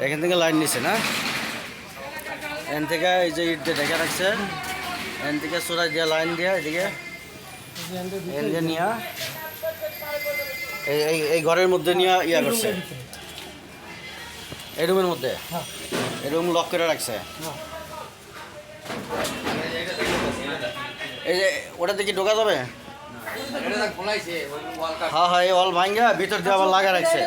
এখান থেকে লাইন নিছে না, এখান থেকে এই যে ইট দিয়ে ঢেকে রাখছে, এখান থেকে চোরা দিয়ে লাইন দিয়ে এদিকে এখান দিয়ে নিয়ে এই ঘরের মধ্যে নিয়ে ইয়া করছে, এই রুমের মধ্যে এই রুম লক করে রাখছে। এই যে ওটা দেখি ঢোকা যাবে? হ্যাঁ হ্যাঁ, এই অল ভাঙ্গা ভিতর দিয়ে আবার লাগা রাখছে।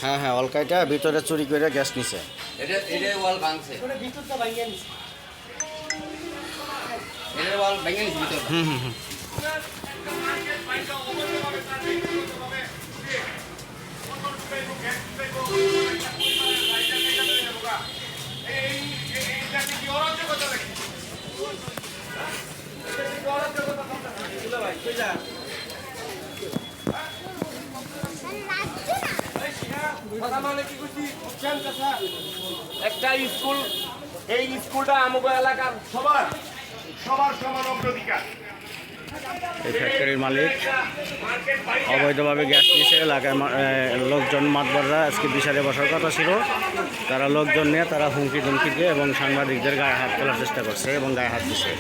হ্যাঁ হ্যাঁ, অলকাইটা ভিতরে চুরি করে গ্যাস নিছে। হুম হুম হুম। একটা স্কুল, এই স্কুলটা আমাদের এলাকার সবার সবার সমান অগ্রাধিকার। এই ফ্যাক্টরির মালিক অবৈধভাবে গ্যাস নিয়েছে, এলাকার লোকজন মাতবররা আজকে বিচারে বসার কথা ছিল, তারা লোকজন নিয়ে তারা হুমকি ধুমকি দিয়ে এবং সাংবাদিকদের গায়ে হাত তোলার চেষ্টা করছে এবং গায়ে হাত দিচ্ছে।